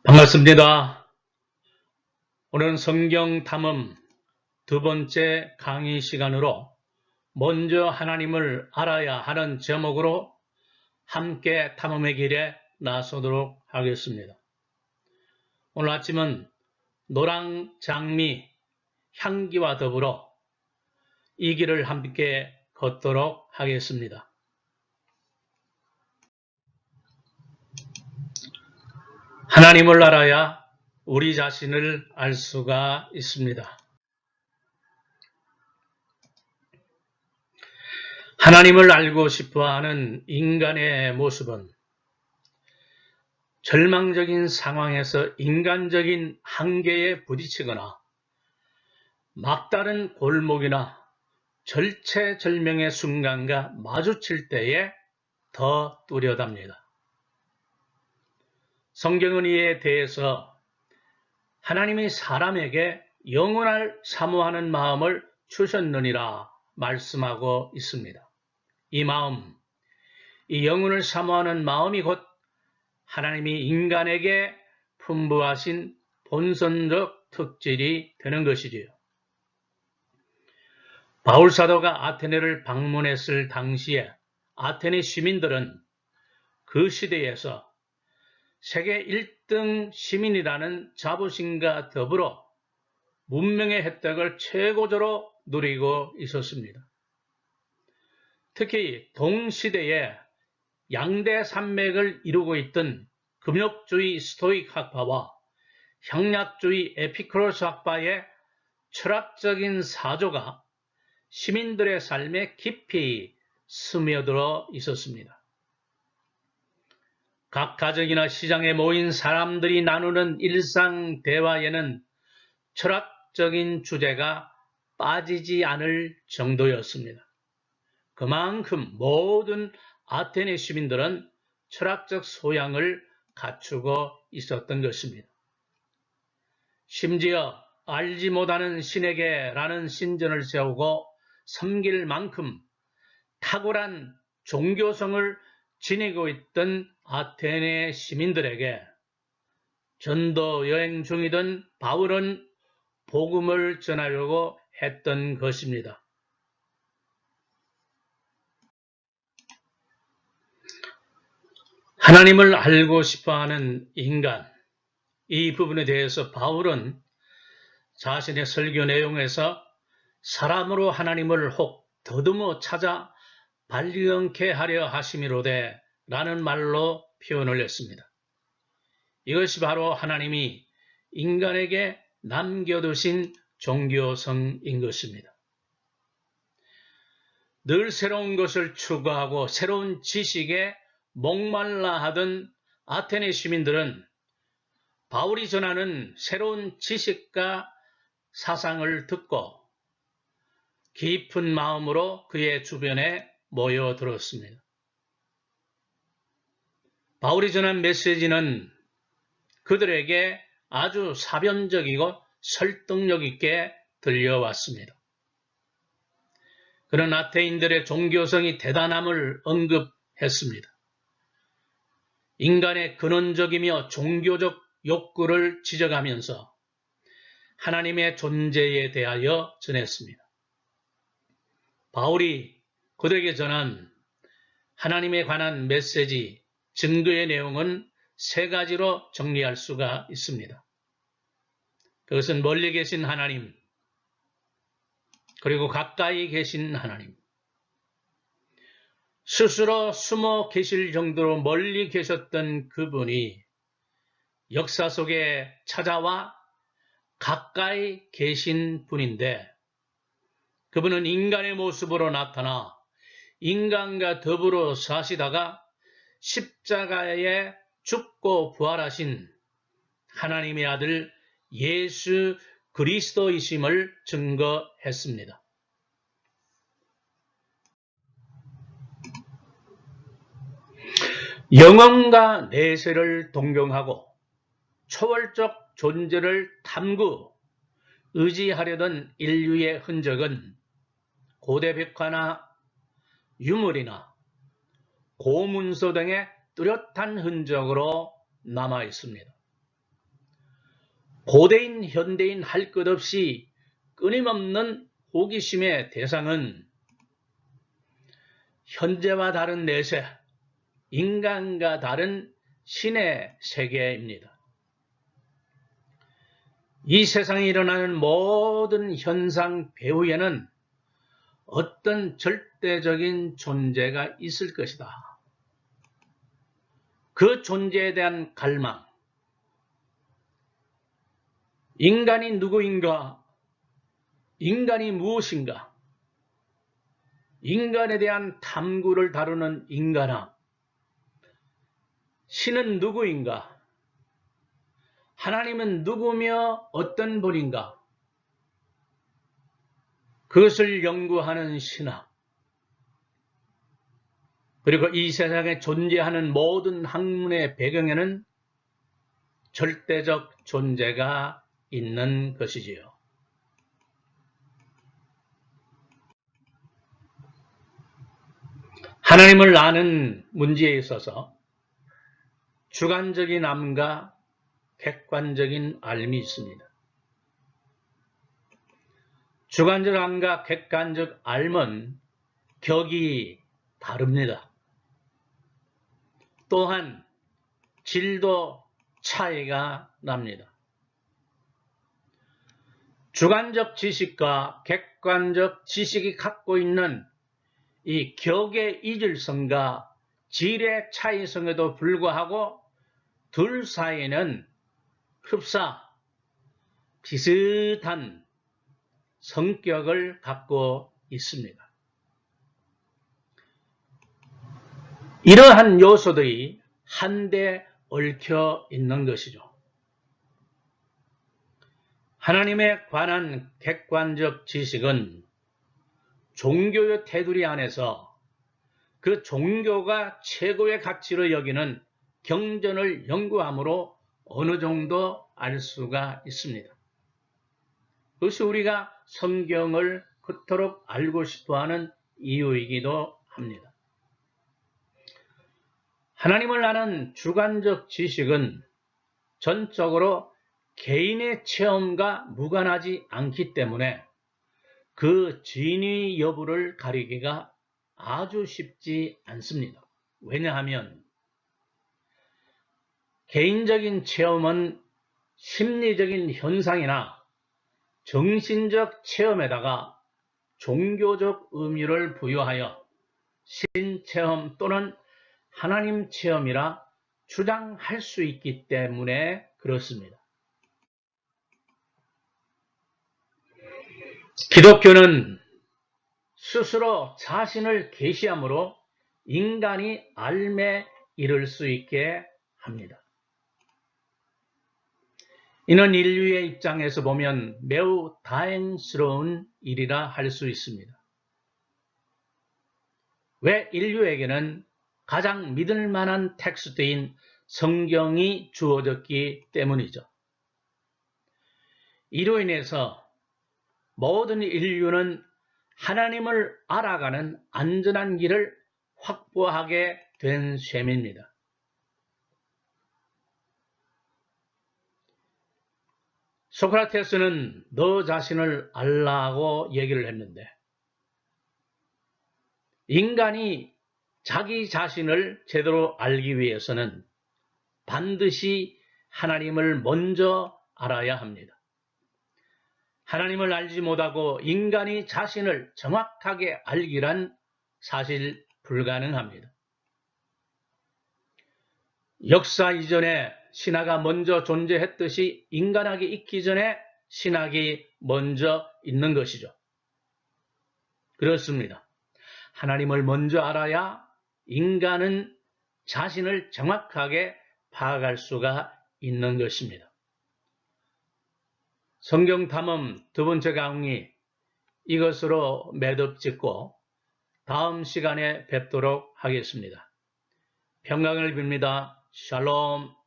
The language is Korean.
반갑습니다. 오늘은 성경 탐험 두 번째 강의 시간으로 먼저 하나님을 알아야 하는 제목으로 함께 탐험의 길에 나서도록 하겠습니다. 오늘 아침은 노랑 장미 향기와 더불어 이 길을 함께 걷도록 하겠습니다. 하나님을 알아야 우리 자신을 알 수가 있습니다. 하나님을 알고 싶어하는 인간의 모습은 절망적인 상황에서 인간적인 한계에 부딪히거나 막다른 골목이나 절체절명의 순간과 마주칠 때에 더 뚜렷합니다. 성경은 이에 대해서 하나님이 사람에게 영원을 사모하는 마음을 주셨느니라 말씀하고 있습니다. 이 마음, 이 영혼을 사모하는 마음이 곧 하나님이 인간에게 분부하신 본선적 특질이 되는 것이지요. 바울 사도가 아테네를 방문했을 당시에 아테네 시민들은 그 시대에서 세계 1등 시민이라는 자부심과 더불어 문명의 혜택을 최고조로 누리고 있었습니다. 특히 동시대에 양대 산맥을 이루고 있던 금욕주의 스토익 학파와 향락주의 에피쿠로스 학파의 철학적인 사조가 시민들의 삶에 깊이 스며들어 있었습니다. 각 가정이나 시장에 모인 사람들이 나누는 일상 대화에는 철학적인 주제가 빠지지 않을 정도였습니다. 그만큼 모든 아테네 시민들은 철학적 소양을 갖추고 있었던 것입니다. 심지어 알지 못하는 신에게라는 신전을 세우고 섬길 만큼 탁월한 종교성을 지니고 있던 아테네 시민들에게 전도 여행 중이던 바울은 복음을 전하려고 했던 것입니다. 하나님을 알고 싶어하는 인간, 이 부분에 대해서 바울은 자신의 설교 내용에서 사람으로 하나님을 혹 더듬어 찾아 발견케 하려 하심이로되 라는 말로 표현을 했습니다. 이것이 바로 하나님이 인간에게 남겨두신 종교성인 것입니다. 늘 새로운 것을 추구하고 새로운 지식에 목말라 하던 아테네 시민들은 바울이 전하는 새로운 지식과 사상을 듣고 깊은 마음으로 그의 주변에 모여들었습니다. 바울이 전한 메시지는 그들에게 아주 사변적이고 설득력 있게 들려왔습니다. 그런 아테인들의 종교성이 대단함을 언급했습니다. 인간의 근원적이며 종교적 욕구를 지적하면서 하나님의 존재에 대하여 전했습니다. 바울이 그들에게 전한 하나님에 관한 메시지, 증거의 내용은 세 가지로 정리할 수가 있습니다. 그것은 멀리 계신 하나님, 그리고 가까이 계신 하나님, 스스로 숨어 계실 정도로 멀리 계셨던 그분이 역사 속에 찾아와 가까이 계신 분인데 그분은 인간의 모습으로 나타나 인간과 더불어 사시다가 십자가에 죽고 부활하신 하나님의 아들 예수 그리스도이심을 증거했습니다. 영혼과 내세를 동경하고 초월적 존재를 탐구, 의지하려던 인류의 흔적은 고대 벽화나 유물이나 고문서 등의 뚜렷한 흔적으로 남아 있습니다. 고대인 현대인 할 것 없이 끊임없는 호기심의 대상은 현재와 다른 내세, 인간과 다른 신의 세계입니다. 이 세상에 일어나는 모든 현상 배후에는 어떤 절대적인 존재가 있을 것이다. 그 존재에 대한 갈망, 인간이 누구인가, 인간이 무엇인가, 인간에 대한 탐구를 다루는 인간아, 신은 누구인가, 하나님은 누구며 어떤 분인가, 그것을 연구하는 신학, 그리고 이 세상에 존재하는 모든 학문의 배경에는 절대적 존재가 있는 것이지요. 하나님을 아는 문제에 있어서 주관적인 암과 객관적인 알미 있습니다. 주관적 암과 객관적 알은 격이 다릅니다. 또한 질도 차이가 납니다. 주관적 지식과 객관적 지식이 갖고 있는 이 격의 이질성과 질의 차이성에도 불구하고 둘 사이에는 흡사 비슷한 성격을 갖고 있습니다. 이러한 요소들이 한데 얽혀 있는 것이죠. 하나님에 관한 객관적 지식은 종교의 테두리 안에서 그 종교가 최고의 가치로 여기는 경전을 연구함으로 어느 정도 알 수가 있습니다. 그것이 우리가 성경을 그토록 알고 싶어하는 이유이기도 합니다. 하나님을 아는 주관적 지식은 전적으로 개인의 체험과 무관하지 않기 때문에 그 진위 여부를 가리기가 아주 쉽지 않습니다. 왜냐하면 개인적인 체험은 심리적인 현상이나 정신적 체험에다가 종교적 의미를 부여하여 신체험 또는 하나님 체험이라 주장할 수 있기 때문에 그렇습니다. 기독교는 스스로 자신을 계시함으로 인간이 알매 이를 수 있게 합니다. 이는 인류의 입장에서 보면 매우 다행스러운 일이라 할 수 있습니다. 왜 인류에게는 가장 믿을 만한 텍스트인 성경이 주어졌기 때문이죠. 이로 인해서 모든 인류는 하나님을 알아가는 안전한 길을 확보하게 된 셈입니다. 소크라테스는 너 자신을 알라고 얘기를 했는데 인간이 자기 자신을 제대로 알기 위해서는 반드시 하나님을 먼저 알아야 합니다. 하나님을 알지 못하고 인간이 자신을 정확하게 알기란 사실 불가능합니다. 역사 이전에 신화가 먼저 존재했듯이 인간학이 있기 전에 신학이 먼저 있는 것이죠. 그렇습니다. 하나님을 먼저 알아야 인간은 자신을 정확하게 파악할 수가 있는 것입니다. 성경 탐험 두 번째 강의 이것으로 매듭 짓고 다음 시간에 뵙도록 하겠습니다. 평강을 빕니다. 샬롬.